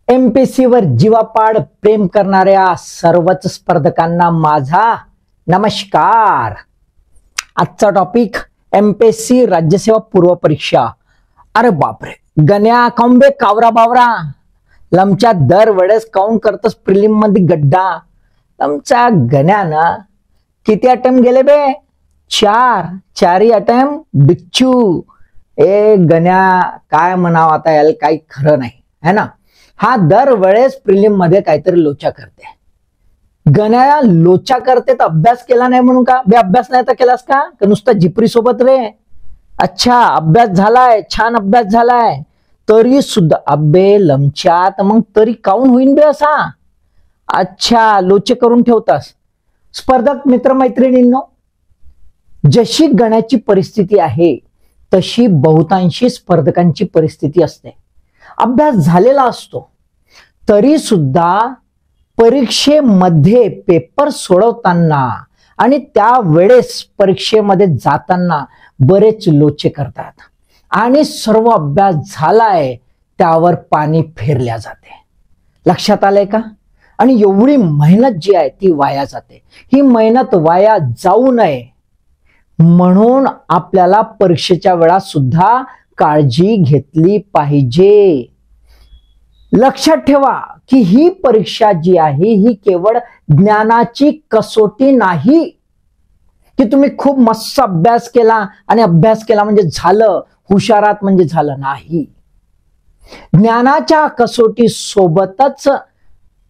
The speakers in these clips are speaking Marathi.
एमपीएससी वर जीवापाड प्रेम करणाऱ्या सर्वच स्पर्धकांना माझा नमस्कार। आजचा टॉपिक एमपीएससी राज्यसेवा पूर्व परीक्षा। अरे बापरे, गण्या कांबे कावरा बावरा लमच्या दर वेळेस काऊन करतस प्रिलिम मध्ये गड्डा। लमच्या गण्यानं किती अटेम्प्ट गेले बे? चारही अटेम्प्ट बिच्छू। ए गण्या काय म्हणावं आता, याला काही खरं नाही है ना। हा दर वेळेस प्रिलिम मध्ये काहीतरी लोचा करते। गण्या लोचा करते तर अभ्यास केला नाही म्हणून का बे? अभ्यास नाही तर केलास का नुसता जिपरी सोबत रे? अच्छा, अभ्यास झालाय, छान अभ्यास झालाय, तरी सुद्धा अबे लमच्यात मग तरी काऊन होईन बे असा? अच्छा, लोचे करून ठेवतास। स्पर्धक मित्रमैत्रिणींनो, जशी गण्याची परिस्थिती आहे तशी बहुतांशी स्पर्धकांची परिस्थिती असते। अभ्यास झालेला असतो तरी सुद्धा परीक्षेमध्ये पेपर सोडवताना आणि त्या वेळेस परीक्षेमध्ये जाताना बरेच लोचे करतात आणि सर्व अभ्यास झालाय त्यावर पाणी फेरल्या जाते। लक्षात आलंय का? आणि एवढी मेहनत जी आहे ती वाया जाते। ही मेहनत वाया जाऊ नये म्हणून आपल्याला परीक्षेच्या वेळा सुद्धा काळजी घेतली पाहिजे। लक्षात ठेवा की ही परीक्षा जी आहे ही केवळ ज्ञानाची कसोटी नाही की तुम्ही खूप मस्त अभ्यास केला आणि अभ्यास केला म्हणजे झालं, हुशारात म्हणजे झालं नाही। ज्ञानाच्या कसोटी सोबतच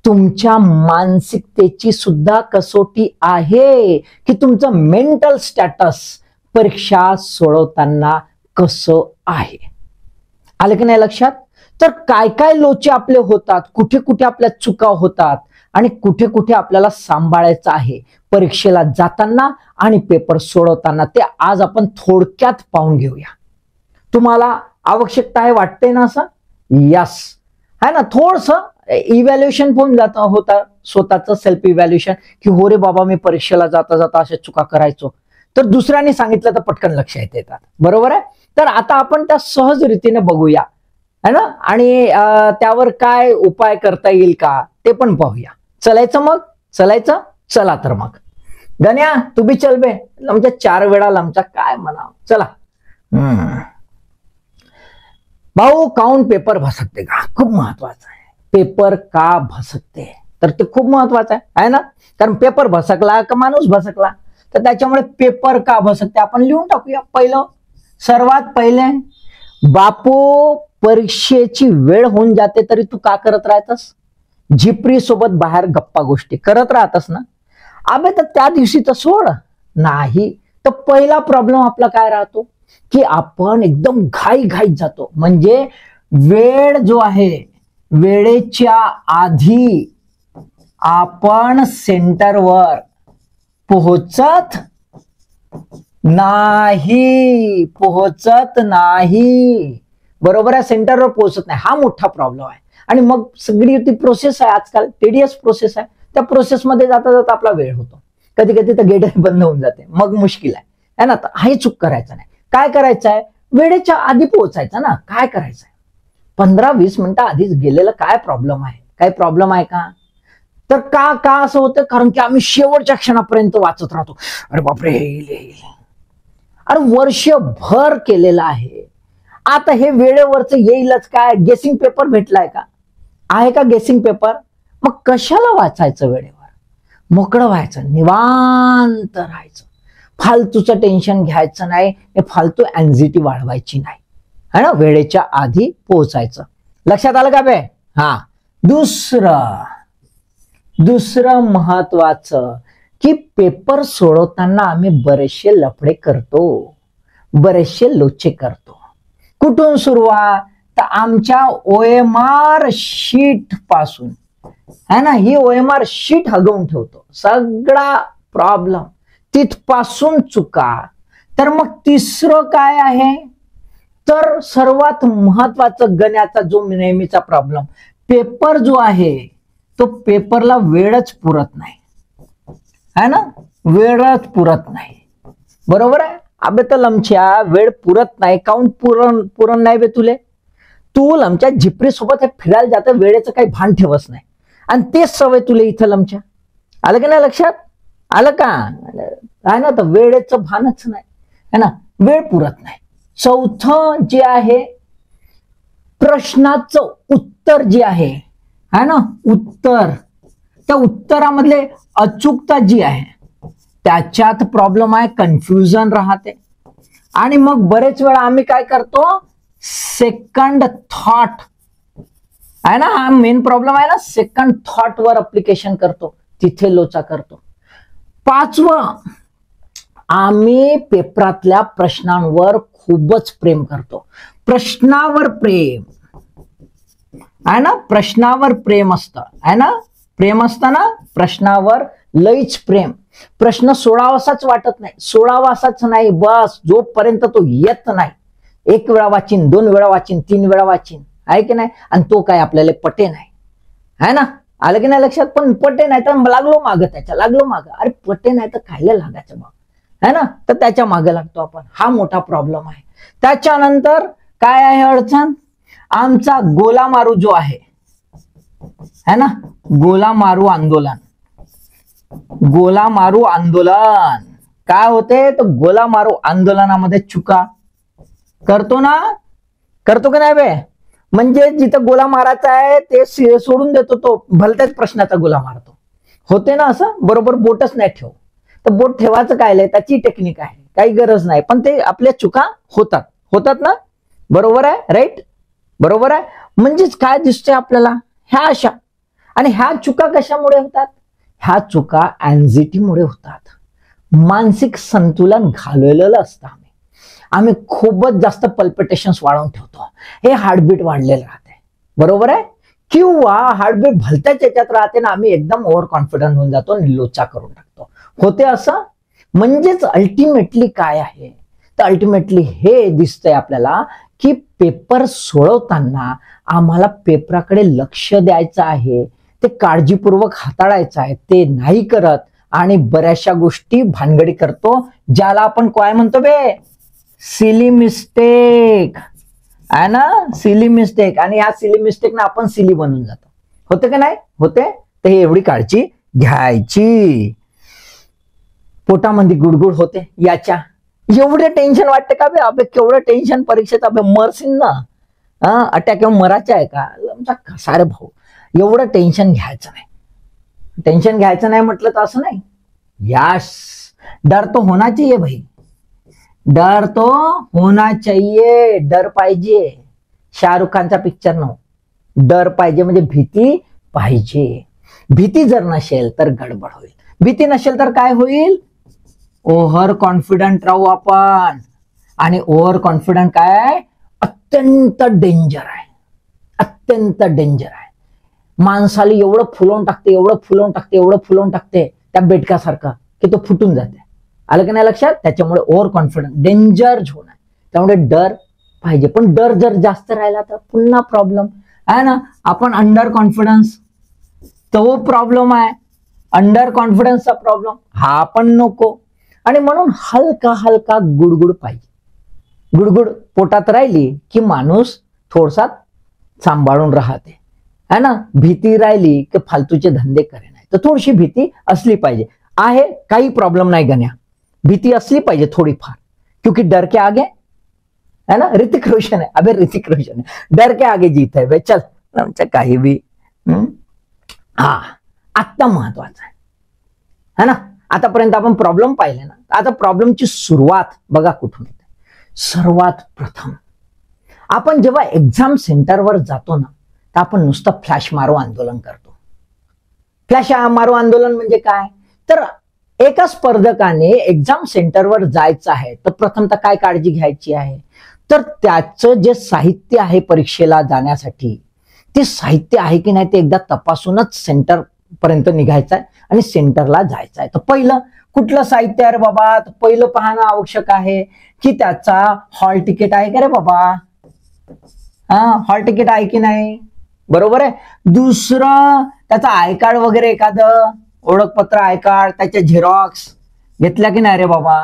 तुमच्या मानसिकतेची सुद्धा कसोटी आहे की तुमचं मेंटल स्टॅटस परीक्षा सोडवताना कसं आहे। आलं की नाही लक्षात? तर काय काय लोचे आपले होतात, कुठे कुठे आपल्या चुका होतात आणि कुठे कुठे आपल्याला सांभाळायचं आहे परीक्षेला जाताना आणि पेपर सोडवताना, ते आज आपण थोडक्यात पाहून घेऊया। तुम्हाला आवश्यकता आहे वाटते ना असं? यस है ना। थोडस इव्हॅल्युएशन पण होता, स्वतःच सेल्फ इव्हॅल्युएशन की हो रे बाबा, मी परीक्षेला जाता जाता अशा चुका करायचो, तर दुसऱ्यांनी सांगितलं तर पटकन लक्षात येतात, बरोबर आहे। तर आता आपण त्या सहज रीतीने बघूया है ना, आणि त्यावर काय उपाय करता येईल का ते पण पाहूया। चलायचं मग? चलायचं, चला तर मग। गण्या तू बी चल बे, आमच्या 4 वेळा आमचा काय म्हणावं, चला। भाऊ, काऊन पेपर भसकते का? खूप महत्वाचं आहे। पेपर का भसकते तर ते खूप महत्वाचं आहे ना, कारण पेपर भसकला का माणूस भसकला, तर त्याच्यामुळे पेपर का भसकते आपण लिहून टाकूया। पहिलं, सर्वात पहिले, बापू परीक्षेची वेळ होऊन जाते तरी तू का करत राहतस? झिपरी सोबत बाहेर गप्पा गोष्टी करत राहतस ना? अबे तर त्या दिवशी तर सोड नाही। तर पहिला प्रॉब्लेम आपला काय राहतो की आपण एकदम घाईत जातो, म्हणजे वेळ जो आहे वेळेच्या आधी आपण सेंटरवर पोहोचत नाही, बरोबर आहे। सेंटरवर पोहोचत नाही, हा मोठा प्रॉब्लेम आहे। आणि मग सगळी ती प्रोसेस आहे आजकाल, टीडीएस प्रोसेस आहे, त्या प्रोसेसमध्ये जाता जाता आपला वेळ होतो, कधी कधी तर गेट बंद होऊन जाते, मग मुश्किल आहे ना। तर हे चूक करायचं नाही। काय करायचं आहे? वेळेच्या आधी पोहोचायचं ना। काय करायचं आहे? 15-20 मिनिटं आधीच गेलेलं काय प्रॉब्लेम आहे? काही प्रॉब्लेम आहे का? तर का असं होतं? कारण की आम्ही शेवटच्या क्षणापर्यंत वाचत राहतो, अरे बापरे येईल, अरे वर्षभर केलेलं आहे, आता हे वेळेवरच येईलच काय? गेसिंग पेपर भेटलाय का? आहे का गेसिंग पेपर? मग कशाला वाचायचं? वेळेवर मोकळं व्हायचं, निवांत राहायचं, फालतूचं टेन्शन घ्यायचं नाही, फालतू अँझायटी वाढवायची नाही, है ना। वेळेच्या आधी पोहोचायचं। लक्षात आलं का बे? हा। दुसरं महत्वाचं की पेपर सोडवताना आम्ही बरेचसे लफडे करतो, बरेचसे लोचे करतो। कुठून सुरुवात? तर आमच्या OMR शीट पासून, है ना। ही OMR शीट हगवून ठेवतो, सगळा प्रॉब्लेम तिथपासून चुका। तर मग तिसरं काय आहे? तर सर्वात महत्वाचं गण्याचा जो नेहमीचा प्रॉब्लेम, पेपर जो आहे तो पेपरला वेळच पुरत नाही, है ना, वेळच पुरत नाही, बरोबर आहे। अबे तर लमच्या वेळ पुरत नाही, काऊन पुरण नाही बे तुले? तू लमच्या झिपरी सोबत फिरायला जातं, वेळेचं काही भान ठेवत नाही, आणि तेच सवय तुला इथं लमच्या. आलं की नाही लक्षात? आलं का? आहे ना, तर वेळेचं भानच नाही, है ना, वेळ पुरत नाही. चौथं जे आहे, प्रश्नाचं उत्तर जे आहे ना, उत्तर, त्या उत्तरामधले अचूकता जी आहे त्याच्यात प्रॉब्लेम आहे, कन्फ्युजन राहते. आणि मग बरेच वेळा आम्ही काय करतो, सेकंड थॉट आहे ना, हा मेन प्रॉब्लेम आहे ना, सेकंड थॉट वर अप्लिकेशन करतो, तिथे लोचा करतो. पाचवं, आम्ही पेपरातल्या प्रश्नांवर खूपच प्रेम करतो. प्रश्नावर प्रेम आहे ना, प्रश्नावर प्रेम असतं, आहे ना, प्रेम असतं ना, प्रश्नावर लईच प्रेम. प्रश्न सोडावासाच वाटत नाही, सोडावासाच नाही, बस जोपर्यंत तो येत नाही. एक वेळा वाचीन, दोन वेळा वाचीन, तीन वेळा वाचीन, आहे की नाही, आणि तो काय आपल्याला पटे नाही, आहे ना. आलं की नाही लक्षात? पण पटे नाही तर लागलो मागं, त्याच्या लागलो मागं. अरे पटे नाही तर खायला लागायचं मग, है ना, तर त्याच्या मागे लागतो आपण. हा मोठा प्रॉब्लेम आहे. त्याच्यानंतर काय आहे अडचण? आमचा गोला मारू जो आहे, है ना, गोला मारू आंदोलन. गोला मारू आंदोलन काय होते, तर गोला मारू आंदोलनामध्ये चुका करतो ना, करतो की नाही बे? म्हणजे जिथं गोला मारायचा आहे ते सोडून देतो, तो भलत्याच प्रश्नाचा गोला मारतो. होते ना असं? बरोबर बोटच नाही ठेव, तर बोट ठेवायचं काय, त्याची टेक्निक आहे, काही गरज नाही, पण ते आपल्या चुका होतात, होतात ना, बरोबर आहे, राईट, बरोबर आहे. म्हणजेच काय दिसतंय आपल्याला, ह्या अशा, आणि ह्या चुका कशामुळे होतात? ह्या चुका अँझायटीमुळे होतात. मानसिक संतुलन घालवलेलं असतं. आम्ही खूपच जास्त पल्पिटेशन्स वाढवून ठेवतो, हे हार्टबीट वाढलेलं राहते, बरोबर आहे, किंवा हार्टबीट भलत्याच याच्यात राहते ना, आम्ही एकदम ओव्हर कॉन्फिडंट होऊन जातो आणि लोचा करून टाकतो. होते असं. म्हणजेच अल्टिमेटली काय आहे, तर अल्टिमेटली हे दिसतंय आपल्याला की पेपर सोडवताना आम्हाला पेपराकडे लक्ष द्यायचं आहे, ते काळजीपूर्वक हाताळायचं आहे, ते नाही करत आणि बऱ्याचशा गोष्टी भानगडी करतो, ज्याला आपण काय म्हणतो बे, सिली मिस्टेक, आहे ना, सिली मिस्टेक. आणि ह्या सिली मिस्टेक ना आपण सिली बनून जातो. होते का नाही? होते. तर हे एवढी काळजी घ्यायची. पोटामध्ये गुडगुड होते याच्या, एवढे टेन्शन वाटते का बे? अबे केवढं टेन्शन परीक्षेत, अबे मरसीन ना, अटॅक येऊन मरायचा आहे का? सारे भाऊ, एवढं टेन्शन घ्यायचं नाही. टेन्शन घ्यायचं नाही म्हटलं तर असं नाही, यस, डर तो होना चाहिए भाई, डर तो होना चाहिए, डर पाहिजे. शाहरुख खानचा पिक्चर नो, डर पाहिजे म्हणजे भीती पाहिजे. भीती जर नसेल तर गडबड होईल, भीती नसेल तर काय होईल, ओव्हर कॉन्फिडंट राहू आपण. आणि ओव्हर कॉन्फिडंट काय, अत्यंत डेंजर आहे, अत्यंत डेंजर आहे. माणसाला एवढं फुलवून टाकते, एवढं फुलवून टाकते, एवढं फुलवून टाकते त्या बेडकासारखं की तो फुटून जाते. आलं की नाही लक्षात? त्याच्यामुळे ओव्हर कॉन्फिडन्स डेंजर झोन आहे. त्यामुळे डर पाहिजे, पण डर जर जास्त राहिला तर पुन्हा प्रॉब्लेम आहे ना. आपण अंडर कॉन्फिडन्स, तो प्रॉब्लेम आहे, अंडर कॉन्फिडन्सचा प्रॉब्लेम, हा पण नको. आणि म्हणून हलका हलका गुडगुड पाहिजे. गुडगुड पोटात राहिली की माणूस थोडसा सांभाळून राहते, है ना. भीती राहिली की फालतूचे धंदे करे नाही, तर थोडीशी भीती असली पाहिजे. आहे काही प्रॉब्लेम नाही गण्या, भीती असली पाहिजे थोडीफार, क्योंकि डर के आगे, है ना, ऋतिक रोशन है, अबे ऋतिक रोशन है, डर के आगे जीत है बे, चल आमच्या काही बी. हा आत्ता महत्वाचं है ना. आतापर्यंत आपण प्रॉब्लेम पाहिले ना, आता प्रॉब्लेमची सुरुवात बघा कुठून होते. सर्वात प्रथम आपण जेव्हा एक्झाम सेंटरवर जातो ना, तर आपण नुसतं फ्लॅश मारो आंदोलन करतो. फ्लॅश मारो आंदोलन म्हणजे काय, तर एका स्पर्धकाने एक्झाम सेंटरवर जायचं आहे तर प्रथमतः काय काळजी घ्यायची आहे, तर त्याचं जे साहित्य आहे परीक्षेला जाण्यासाठी, ते साहित्य आहे की नाही ते एकदा तपासूनच सेंटर पर्यंत निघायचं आहे आणि सेंटरला जायचं आहे. तर पहिलं कुठलं साहित्य आहे रे बाबा, तर पहिलं पाहणं आवश्यक आहे की त्याचा हॉल तिकीट आहे का रे बाबा, हॉल तिकीट आहे की नाही, बरोबर आहे. दुसरं त्याचा आय कार्ड वगैरे, एखादं ओळखपत्र, आय कार्ड, त्याच्या झेरॉक्स घेतल्या की नाही रे बाबा,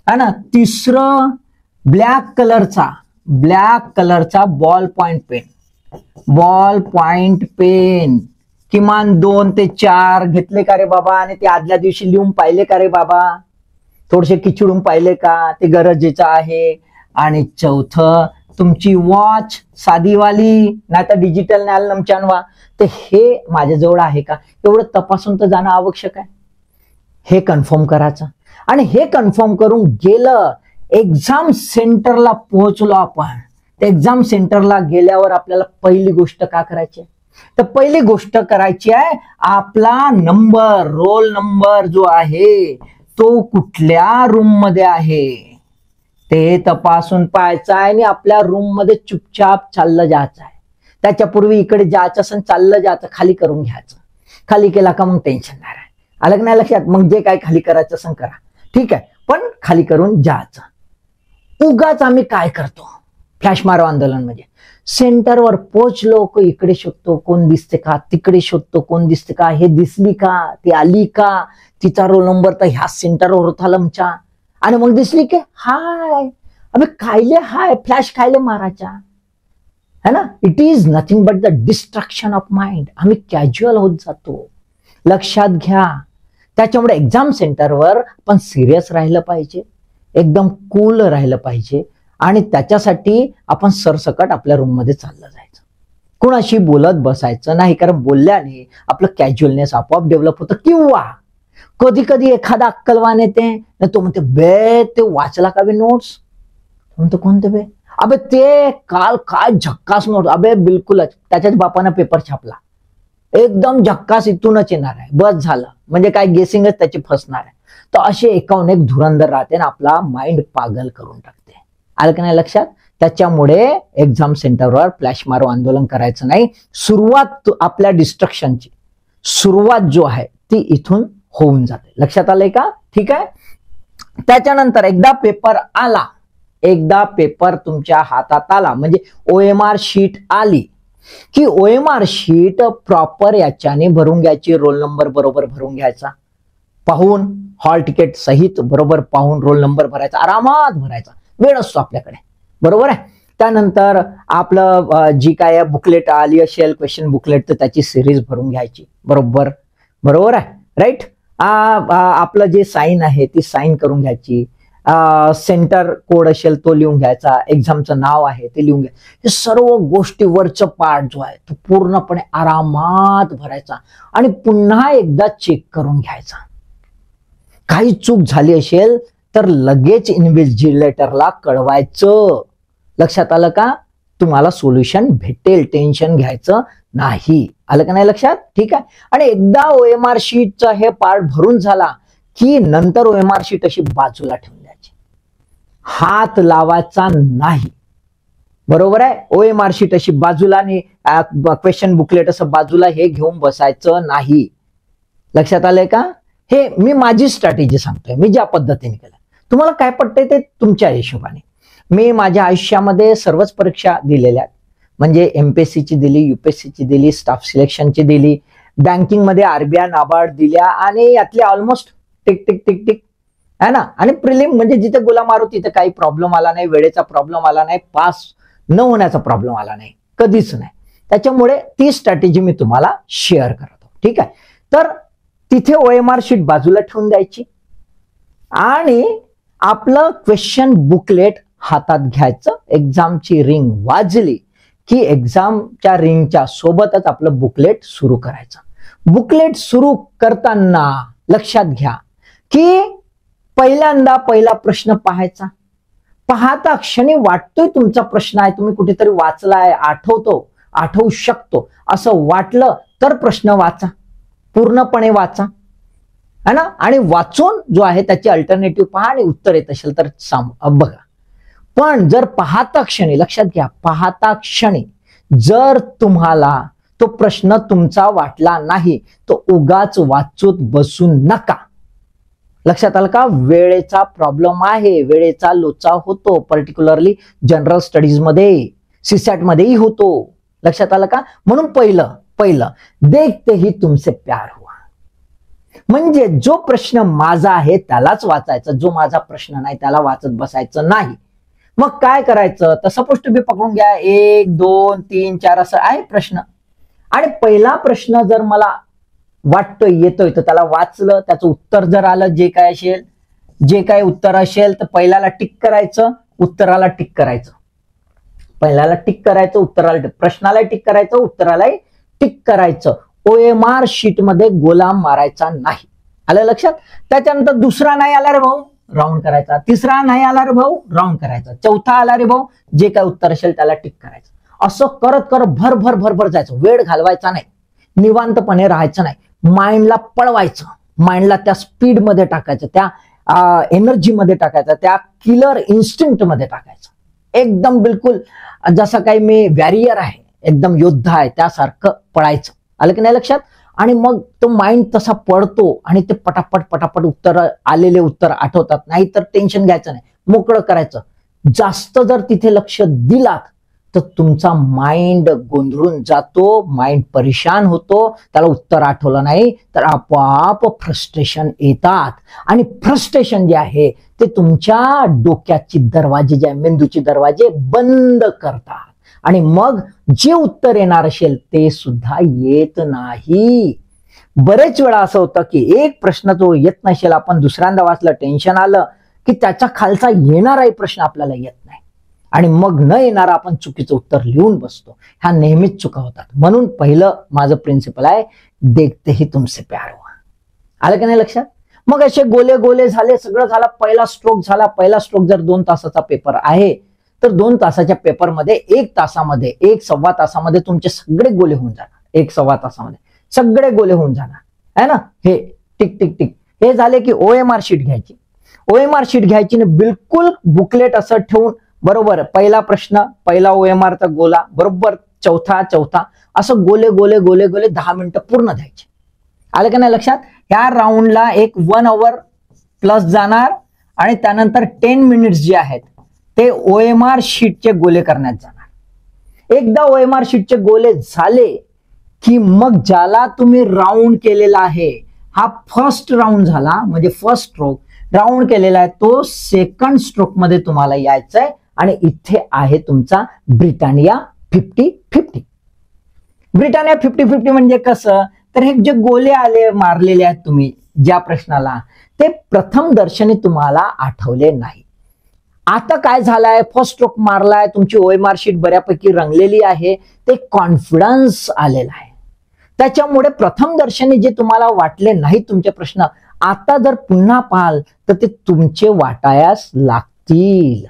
है ना. तिसरं ब्लॅक कलरचा ब्लॅक कलरचा बॉल पॉइंट पेन किमान 2 ते 4 घेतले का रे बाबा, आणि ते आदल्या दिवशी लिहून पाहिले का रे बाबा, थोडेसे किचडून पाहिले का, ते गरजेचं आहे. आणि चौथं, तुमची वॉच साधीवाली नाही तर डिजिटल न्याल नमचानवा, तर हे माझ्याजवळ आहे का एवढं तपासून तर जाणं आवश्यक आहे. हे कन्फर्म करायचं. आणि हे कन्फर्म करून गेलं, एक्झाम सेंटरला पोहोचलो आपण. एक्झाम सेंटरला गेल्यावर आपल्याला पहिली गोष्ट का करायची, तर पहिली गोष्ट करायची आहे आपला नंबर, रोल नंबर जो आहे तो कुठल्या रूम मध्ये आहे ते तपासून पाहायचं आहे. आणि आपल्या रूम मध्ये चुपचाप चाललं जायचं आहे. त्याच्यापूर्वी इकडे जायचं असं चाललं जायचं, खाली करून घ्यायचं. खाली केला का मग टेन्शन नाही आहे. अलग नाही लक्षात, मग जे काय खाली करायचं असं करा, ठीक आहे, पण खाली करून जायचं. उगाच आम्ही काय करतो, फ्लॅश मारो आंदोलन म्हणजे सेंटरवर पोहोचलो की इकडे शोधतो कोण दिसते का, तिकडे शोधतो कोण दिसते का, हे दिसली का, ती आली का, तिचा रोल नंबर तर ह्या सेंटरवर होता लमचा, आणि मग दिसली की हाय, अबे कायले हाय, फ्लॅश कायले मारायचा है ना. It is nothing but the distraction of mind. आम्ही कॅज्युअल होत जातो, लक्षात घ्या. त्याच्यामुळे एक्झाम सेंटरवर आपण सिरियस राहिलं पाहिजे, एकदम कूल राहिलं पाहिजे. आणि त्याच्यासाठी आपण सरसकट आपल्या रूम मध्ये चाललं जायचं, कुणाशी बोलत बसायचं नाही, कारण बोलल्याने आपलं कॅज्युअलनेस आपोआप डेव्हलप होतं. किंवा कधी कधी एखादा अक्कलवान येते, तो म्हणते बे ते वाचला का बे नोट्स, म्हणतो कोणते बे, अबे ते काल काय झक्कास नोट, अबे बिलकुलच, त्याच्याच बापानं पेपर छापला, एकदम झक्कास इथूनच येणार आहे, बस झालं, म्हणजे काय गेसिंगच त्याची फसणार आहे. तर असे एकाहून एक धुरंधर राहते ना, आपला माइंड पागल करून टाकते. आलं का नाही लक्षात. त्याच्यामुळे एक्झाम सेंटरवर फ्लॅश मारो आंदोलन करायचं नाही. सुरुवात आपल्या डिस्ट्रक्शनची सुरुवात जो आहे ती इथून होऊन जाते. लक्षात आलंय का, ठीक आहे. त्याच्यानंतर एकदा पेपर आला, एकदा पेपर तुमच्या हातात आला, म्हणजे OMR शीट आली की OMR शीट प्रॉपर याच्याने भरून घ्यायची, रोल नंबर बरोबर भरून घ्यायचा, पाहून हॉल तिकीट सहित बरोबर पाहून रोल नंबर भरायचा, आरामात भरायचा, वेळ असतो आपल्याकडे, बरोबर आहे. त्यानंतर आपलं जी काय बुकलेट आली असेल, क्वेश्चन बुकलेट, तर त्याची सिरीज भरून घ्यायची, बरोबर बरोबर आहे, राईट. आपलं जे साईन आहे ती साईन करून घ्यायची, सेंटर कोड असेल तो लिहून घ्यायचा, एक्झामचं नाव आहे ते लिहून घ्यायचं. हे सर्व गोष्टीवरचं पार्ट जो आहे तो पूर्णपणे आरामात भरायचा आणि पुन्हा एकदा चेक करून घ्यायचा. काही चूक झाली असेल तर लगेच इन्व्हिजिलेटरला कळवायचं. लक्षात आलं का, तुम्हाला सोल्युशन भेटेल, टेन्शन घ्यायचं नाही. आलं का नाही लक्षात, ठीक आहे. आणि एकदा OMR शीटचा हे पार्ट भरून झाला की नंतर OMR शीट अशी बाजूला ठेवून द्यायची, हात लावायचा नाही, बरोबर आहे. OMR शीट अशी बाजूला आणि क्वेश्चन बुकलेट असं बाजूला हे घेऊन बसायचं नाही. लक्षात आलंय का. हे मी माझी स्ट्रॅटेजी सांगतोय, मी ज्या पद्धतीने केलं. तुम्हाला काय पडतंय ते तुमच्या हिशोबाने. मी माझ्या आयुष्यामध्ये सर्वच परीक्षा दिलेल्या, म्हणजे MPSC ची दिली, UPSC ची दिली, स्टाफ सिलेक्शनची दिली, बँकिंग मध्ये RBI नाबार्ड दिल्या, आणि यातले almost tick tick tick tick है ना. आणि प्रिलिम म्हणजे जिथे गोला मारू तिथे काही प्रॉब्लेम आला नाही, वेळेचा प्रॉब्लेम आला नाही, पास न होण्याचा प्रॉब्लेम आला नाही, कधीच नाही. त्याच्यामुळे ती स्ट्रॅटेजी मी तुम्हाला शेअर करतो, ठीक आहे. तर तिथे OMR शीट बाजूला ठेवून द्यायची आणि आपलं क्वेश्चन बुकलेट हातात घ्यायचं. एक्झामची रिंग वाजली की एक्झामच्या रिंगच्या सोबतच आपलं बुकलेट सुरू करायचं. बुकलेट सुरू करताना लक्षात घ्या की पहिल्यांदा पहिला प्रश्न पाहायचा. पाहता क्षणी वाटतोय तुमचा प्रश्न आहे, तुम्ही कुठेतरी वाचलाय, आठवू शकतो असं वाटलं तर प्रश्न वाचा, पूर्णपणे वाचा है ना. आणि वाचून जो आहे त्याची अल्टरनेटिव्ह पहा आणि उत्तर येत असेल तर बघा. पण जर पाहता क्षणी, लक्षात घ्या, पाहता क्षणी जर तुम्हाला तो प्रश्न तुमचा वाटला नाही तो उगाच वाचूत बसू नका. लक्षात आलं का. वेळेचा प्रॉब्लेम आहे, वेळेचा लोचा होतो, पर्टिक्युलरली जनरल स्टडीज मध्ये, CSAT मध्येही होतो. लक्षात आलं का. म्हणून पहिलं देखते ही तुमसे प्यार हुआ, म्हणजे जो प्रश्न माझा आहे त्यालाच वाचायचा, जो माझा प्रश्न नाही त्याला वाचत बसायचं नाही. मग काय करायचं, तर सपोज टू बी पकडून घ्या 1 2 3 4 असं आहे प्रश्न. आणि पहिला प्रश्न जर मला वाटतोय येतोय तर त्याला वाचलं, त्याचं उत्तर जर आलं, जे काय उत्तर असेल तर पहिल्याला टिक करायचं, उत्तराला टिक करायचं. पहिल्याला टिक करायचं, उत्तराला प्रश्नाला टिक करायचं, उत्तराला टिक करायचं. OMR शीट मध्ये गोला मारायचा नाही. आलं लक्षात? त्याच्यानंतर दुसरा नाही आला रे भाऊ, राऊंड करायचा. तिसरा नाही आला रे भाऊ, राऊंड करायचा. चौथा आला रे भाऊ, जे काय उत्तर असेल त्याला टिक करायचं. असं करत करत भर जायचं. वेळ घालवायचा नाही, निवांतपणे राहायचं नाही. माइंडला पळवायचं, माइंडला त्या स्पीड मध्ये टाकायचं, त्या एनर्जी मध्ये टाकायचं, त्या किलर इन्स्टिंक्ट मध्ये टाकायचं. एकदम बिलकुल जसं काही मी वॅरियर आहे, एकदम योद्धा आहे त्यासारखं पळायचं. आलं की नाही लक्षात? आणि मग तो माइंड तसा पडतो आणि ते पटापट आलेले उत्तर आठवतात. नाही तर टेन्शन घ्यायचं नाही, मोकळं करायचं. जास्त जर तिथे लक्ष दिलात तर तुमचा माइंड गोंधळून जातो, माइंड परेशान होतो. त्याला उत्तर आठवलं नाही तर आपोआप फ्रस्ट्रेशन येतात. आणि फ्रस्ट्रेशन जे आहे ते तुमच्या डोक्याची दरवाजे, जे मेंदूचे दरवाजे बंद करतात. आणि मग जे उत्तर येणार असेल ते सुद्धा येत नाही. बरेच वेळा असं होतं की एक प्रश्न जो येत नसेल, आपण दुसऱ्यांदा वाचलं, टेन्शन आलं की त्याच्या खालचा येणाराही प्रश्न आपल्याला येत नाही. आणि मग न येणारा आपण चुकीचं उत्तर लिहून बसतो. ह्या नेहमीच चुका होतात. म्हणून पहिलं माझं प्रिन्सिपल आहे, देखते ही तुमसे प्यार हुआ. आलं की नाही लक्षात? मग असे गोले गोले झाले, सगळं झालं, पहिला स्ट्रोक झाला. पहिला स्ट्रोक जर 2 तासाचा पेपर आहे तर 2 तासाच्या पेपरमध्ये 1 तासामध्ये, 1-1.25 तासामध्ये तुमचे सगळे गोले होऊन जाणार. 1-1.25 तासामध्ये सगळे गोले होऊन जाणार है ना. हे टिक टिक टिक हे झाले की OMR शीट घ्यायची. OMR शीट घ्यायची आणि बिलकुल बुकलेट असं ठेवून, बरोबर पहिला प्रश्न, पहिला OMR चा गोला, बरोबर चौथा असं गोले गोले गोले गोले 10 मिनिटं पूर्ण द्यायचे. आलं का नाही लक्षात? या राऊंडला एक 1 आवर प्लस जाणार आणि त्यानंतर 10 मिनिट्स जे आहेत ते OMR शीटचे गोले करण्यात जाणार. एकदा OMR शीटचे गोले झाले की मग ज्याला तुम्ही राऊंड केलेला आहे, हा फर्स्ट राऊंड झाला, म्हणजे फर्स्ट स्ट्रोक राऊंड केलेला आहे, तो सेकंड स्ट्रोक मध्ये तुम्हाला यायचंय. आणि इथे आहे तुमचा ब्रिटानिया 50-50. ब्रिटानिया 50-50 म्हणजे कसं, तर हे जे गोले आले मारलेले आहेत तुम्ही ज्या प्रश्नाला, ते प्रथम दर्शनी तुम्हाला आठवले नाही. आता काय झालंय, फर्स्ट स्ट्रोक मारलाय, तुमची OMR शीट बऱ्यापैकी रंगलेली आहे, ते कॉन्फिडन्स आलेला आहे. त्याच्यामुळे प्रथम दर्शनी जे तुम्हाला वाटले नाही तुमचे प्रश्न, आता जर पुन्हा पाहाल तर ते तुमचे वाटायास लागतील.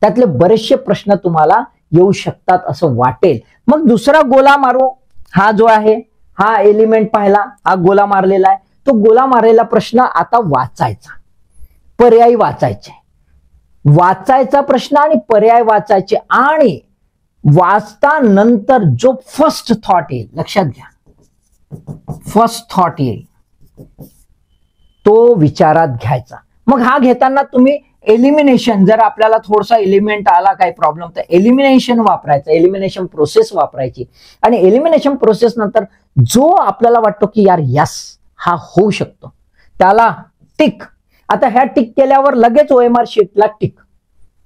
त्यातले बरेचसे प्रश्न तुम्हाला येऊ शकतात असं वाटेल. मग दुसरा गोला मारू, हा जो आहे, हा एलिमेंट पाहिला, हा गोला मारलेला आहे. तो गोला मारलेला प्रश्न आता वाचायचा, पर्यायी वाचायचा प्रश्न आणि पर्याय वाचायचे. आणि वाचता नंतर जो फर्स्ट थॉट येईल, लक्षात घ्या, फर्स्ट थॉट येईल तो विचारात घ्यायचा. मग हा घेताना तुम्ही एलिमिनेशन, जर आपल्याला थोडासा एलिमेंट आला काही प्रॉब्लेम तर एलिमिनेशन वापरायचं, एलिमिनेशन प्रोसेस वापरायची. आणि एलिमिनेशन प्रोसेस नंतर जो आपल्याला वाटतो की यार यस हा होऊ शकतो त्याला टिक. आता ह्या टिक केल्यावर लगेच OMR शीटला टिक,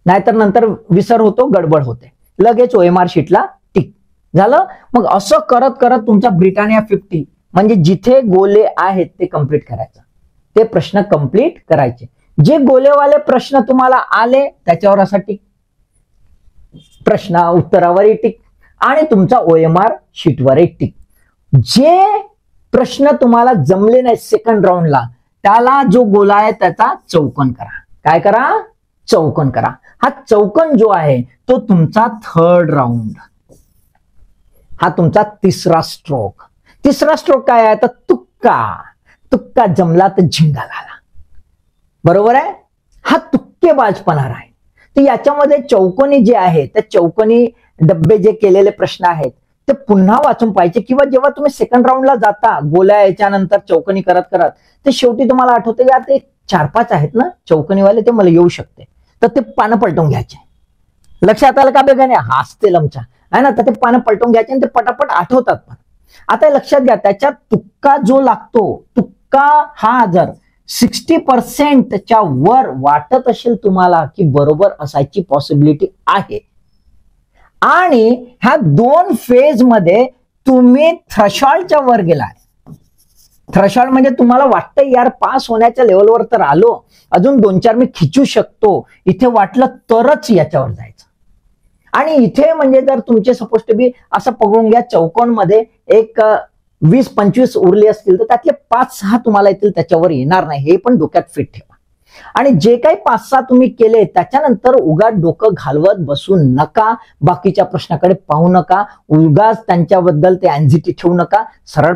नाहीतर नंतर विसर होतो, गडबड होते. लगेच OMR शीटला टिक झालं. मग असं करत करत तुमचा ब्रिटानिया 50 म्हणजे जिथे गोले आहेत ते कंप्लीट करायचं, ते प्रश्न कंप्लीट करायचे. जे गोलेवाले प्रश्न तुम्हाला आले त्याच्यावर असा टिक, प्रश्न उत्तरावरही टिक आणि तुमचा OMR शीटवरही टिक. जे प्रश्न तुम्हाला जमले नाही सेकंड राऊंडला, त्याला जो गोला आहे त्याचा चौकोन करा. काय करा? चौकोन करा. हा चौकोन जो आहे तो तुमचा थर्ड राऊंड, हा तुमचा तिसरा स्ट्रोक. तिसरा स्ट्रोक काय आहे तर तुक्का जमला तर झिंगा घाला. बरोबर आहे? हा तुक्केबाजपणा आहे. तर याच्यामध्ये चौकोनी जे आहे, त्या चौकोनी डब्बे जे केलेले प्रश्न आहेत ते पुन्हा वाचून पाहिजे. किंवा जेव्हा तुम्ही सेकंड राऊंडला जाता गोल्या याच्यानंतर चौकोनी करत करत, ते शेवटी तुम्हाला आठवतं यार ते 4-5 आहेत ना चौकोनीवाले, ते मला येऊ शकते, तर ते पानं पलटून घ्यायचे. लक्षात आलं का बेगाने? हासते लमचा आहे ना. तर ते पानं पलटून घ्यायचे आणि ते पटापट आठवतात. पण आता लक्षात घ्या, त्याच्यात तुक्का जो लागतो, तुक्का हा जर 60%च्या वर वाटत असेल तुम्हाला की बरोबर असायची पॉसिबिलिटी आहे, आणि ह्या 2 फेज मध्ये तुम्ही थ्रेशोल्डच्या वर गेलाय. थ्रेशोल्ड म्हणजे तुम्हाला वाटतं यार पास होण्याच्या लेवलवर तर आलो, अजून 2-4 मी खिचू शकतो, इथे वाटलं तरच याच्यावर जायचं. आणि इथे म्हणजे जर तुमचे सपोज टू बी असं पकडून घ्या, चौकोनमध्ये एक 20-25 उरले असतील तर त्यातले 5-6 तुम्हाला येतील, त्याच्यावर येणार नाही, हे पण डोक्यात फिट ठेवा. आणि जे काही 5-6 तुम्ही केले त्याच्यानंतर उगाच डोकं घालवत बसू नका, बाकीच्या प्रश्नाकडे पाहू नका, उगाच त्यांच्याबद्दल ते अँझिटी ठेवू नका, सरळ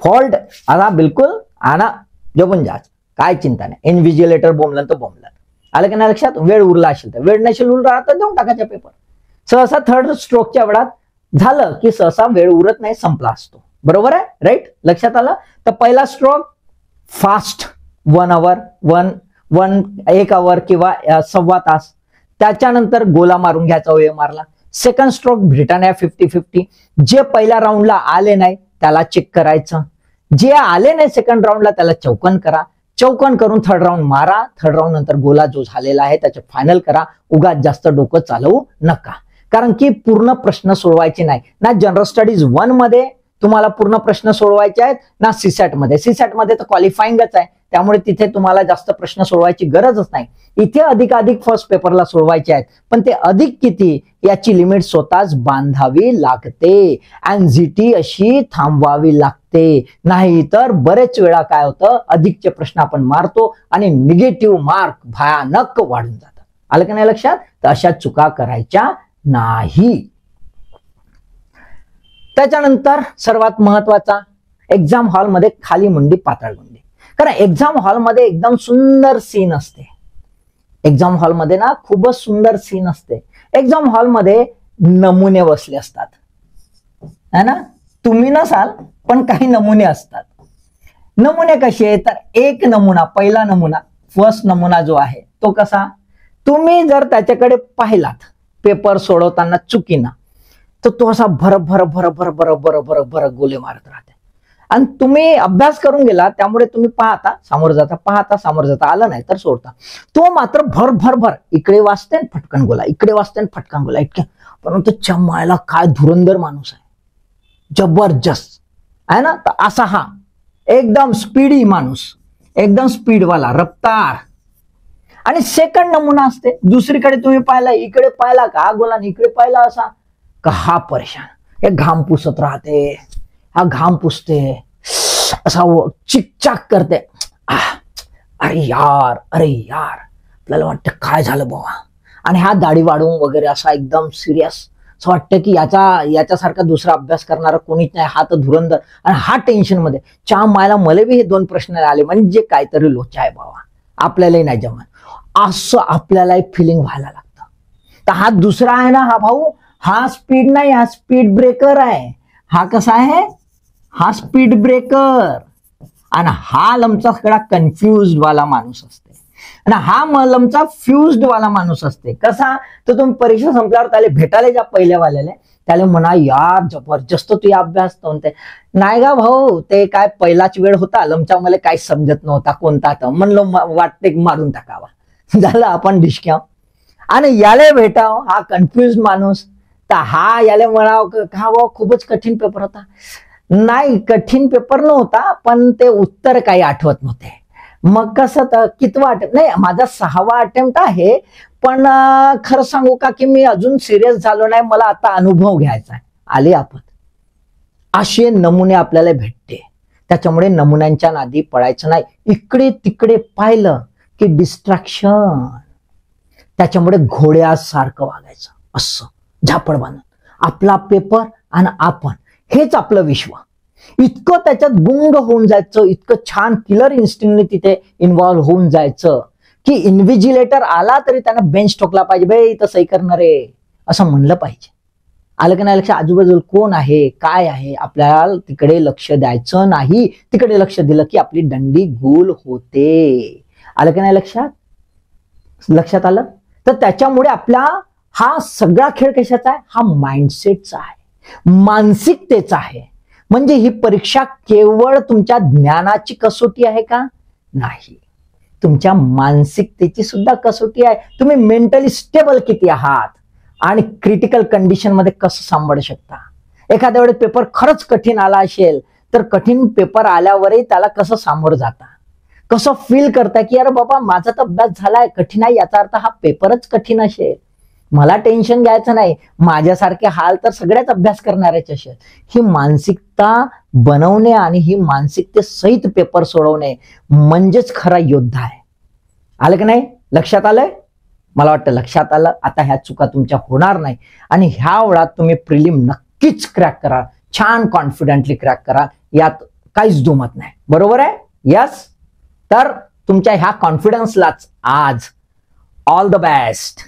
फॉल्ट आला बिलकुल आणा जपून जा, काय चिंता नाही. इन्व्हिजिलेटर बोंबलं तर बोंबलं, आलं की नाही लक्षात. वेळ उरला असेल तर, वेळ नसेल उरला तर देऊन टाकायचा पेपर. सहसा थर्ड स्ट्रोकच्या वेळात झालं की सहसा वेळ उरत नाही, संपला असतो. बरोबर आहे, राईट, लक्षात आलं. तर पहिला स्ट्रोक फास्ट 1 आवर, 1 आवर किंवा 1.25 तास. त्याच्यानंतर गोला मारून घ्यायचा, वेळ मारला. Second stroke Britannia 50-50. जे पहिल्या राऊंडला आले नाही त्याला चेक करायचं, जे आले नाही सेकंड राऊंडला त्याला चौकन करा, चौकन करून थर्ड राऊंड मारा. थर्ड राऊंड नंतर गोला जो झालेला आहे त्याचे फायनल करा. उगाच जास्त डोकं चालवू नका, कारण की पूर्ण प्रश्न सोडवायचे नाही ना. जनरल स्टडीज 1 मध्ये तुम्हाला पूर्ण प्रश्न सोडवायचे आहेत ना सीसॅट मध्ये. सीसॅट मध्ये तर क्वालिफाईंगच आहे, त्यामुळे तिथे तुम्हाला जास्त प्रश्न सोडवायची गरजच नाही. इथे अधिकाधिक फर्स्ट पेपरला सोडवायचे आहेत, पण ते अधिक किती याची लिमिट स्वतःच बांधावी लागते. अँझिटी अशी थांबवावी लागते, नाही तर बरेच वेळा काय होतं, अधिकचे प्रश्न आपण मारतो आणि निगेटिव्ह मार्क भयानक वाढून जातात. आलं की नाही लक्षात. तर अशा चुका करायच्या नाही. त्याच्यानंतर सर्वात महत्वाचा, एक्झाम हॉलमध्ये खाली मुंडी पातळ गुंडी. कारण एक्झाम हॉलमध्ये एकदम सुंदर सीन असते. एक्झाम हॉलमध्ये ना खूपच सुंदर सीन असते. एक्झाम हॉलमध्ये नमुने बसले असतात, है ना. तुम्ही नसाल पण काही नमुने असतात. नमुने कसे, तर एक नमुना, पहिला नमुना, फर्स्ट नमुना जो आहे तो कसा, तुम्ही जर त्याच्याकडे पाहिलात पेपर सोडवताना चुकीना, तर तो असा भर भर भर भर भर भर भर भर गोले मारत राहते. आणि तुम्ही अभ्यास करून गेला त्यामुळे तुम्ही पाहता सामोर जाता, पाहता सामोर जाता, आलं नाही तर सोडता. तो मात्र भर भर भर इकडे वाचते फटकन गोला, इकडे वाचते फटकन गोला, इतक्या. परंतु चम्मायला काय धुरंधर माणूस आहे, जबरदस्त आहे ना. तर असा हा एकदम स्पीडी माणूस, एकदम स्पीडवाला, रफ्तार. आणि सेकंड नमुना असते, दुसरीकडे तुम्ही पाहिला, इकडे पाहिला का गोला, इकडे पाहिला असा का हा परेशान, हे घाम पुसत राहते, हा घाम पुसते, असा चिकचाक करते. अरे यार आपल्याला वाटतं काय झालं बाबा. आणि हा दाढी वाढवून वगैरे असा एकदम सिरियस, असं वाटतं की याच्यासारखा दुसरा अभ्यास करणारा कोणीच नाही, हा तर धुरंधर. आणि हा टेन्शन मध्ये, च्या मायला मला बी हे 2 प्रश्न आले म्हणजे काहीतरी लोचा आहे बाबा, आपल्यालाही नाही जमत, असं आपल्याला एक फिलिंग व्हायला लागतं. तर हा दुसरा आहे ना, हा भाऊ, हा स्पीड नाही, हा स्पीड ब्रेकर आहे. हा कसा आहे, हा स्पीड ब्रेकर. आणि हा लमचा कन्फ्युज वाला माणूस असते, आणि हा लमचा फ्युज्ड वाला माणूस असते. कसा, तर तुम्ही परीक्षा संपल्यावर त्याला भेटायला जा, पहिल्या वाल्याला, त्याला म्हणा यार जबरदस्त तू या अभ्यास. म्हणते नाही गा भाऊ, ते काय पहिलाच वेळ होता, लमचा मला काही समजत नव्हता कोणता, तर म्हणलं वाटते मारून टाकावा. झालं आपण डिशक्या. आणि याला भेटाव, हा कन्फ्युज माणूस. तर हा याला म्हणाव का खूपच कठीण पेपर होता. नाही, कठीण पेपर नव्हता, पण ते उत्तर काही आठवत नव्हते. मग कसं, तर कितवा अटेम्प्ट, नाही माझा 6वा अटेम्प्ट आहे, पण खरं सांगू का की मी अजून सिरियस झालो नाही, मला आता अनुभव घ्यायचा आहे. आले आपण. असे नमुने आपल्याला भेटते. त्याच्यामुळे नमुन्यांच्या नादी पडायचं नाही. इकडे तिकडे पाहिलं की डिस्ट्रॅक्शन. त्याच्यामुळे घोड्यासारखं वागायचं, असं झापड बांधून. आपला पेपर आणि आपण हेच आपलं विश्व. इतकं त्याच्यात गुंग होऊन जायचं, इतकं छान किलर इन्स्टिंक्टने तिथे इन्व्हॉल्व्ह होऊन जायचं की इन्व्हिजिलेटर आला तरी त्यांना बेंच ठोकला पाहिजे, बे इथं सही करणारे, असं म्हणलं पाहिजे. आलं की नाही लक्ष, आजूबाजूला कोण आहे काय आहे, आपल्याला तिकडे लक्ष द्यायचं नाही. तिकडे लक्ष दिलं की आपली दंडी गुल होते. आलं की नाही लक्षात आलं. तर त्याच्यामुळे आपला हा सगळा खेळ कशाचा आहे, हा माइंडसेटचा आहे, मानसिकतेचा आहे. म्हणजे ही परीक्षा केवळ तुमच्या ज्ञानाची कसोटी आहे का, नाही. तुमच्या मानसिकतेची सुद्धा कसोटी आहे. तुम्ही मेंटली स्टेबल किती आहात आणि क्रिटिकल कंडिशन मध्ये कसं सांभाळू शकता. एखाद्या वेळेस पेपर खरंच कठीण आला असेल तर कठीण पेपर आल्यावरही त्याला कसं सामोरं जाता, कसं फील करता की अरे बाबा माझा तर अभ्यास झालाय, कठीण आहे याचा अर्थ हा पेपरच कठीण असेल, मला टेन्शन घ्यायचं नाही, माझ्यासारखे हाल तर सगळ्याच अभ्यास करणाऱ्याच असेल. ही मानसिकता बनवणे आणि ही मानसिकतेसहित पेपर सोडवणे म्हणजेच खरा योद्धा आहे. आलं की नाही? लक्षात आलंय? मला वाटतं लक्षात आलं. आता ह्या चुका तुमच्या होणार नाही आणि ह्या वेळात तुम्ही प्रिलिम नक्कीच क्रॅक करा, छान कॉन्फिडेंटली क्रॅक करा, यात काहीच दुमत नाही. बरोबर आहे? यस. तर तुमच्या ह्या कॉन्फिडन्सलाच आज ऑल द बेस्ट.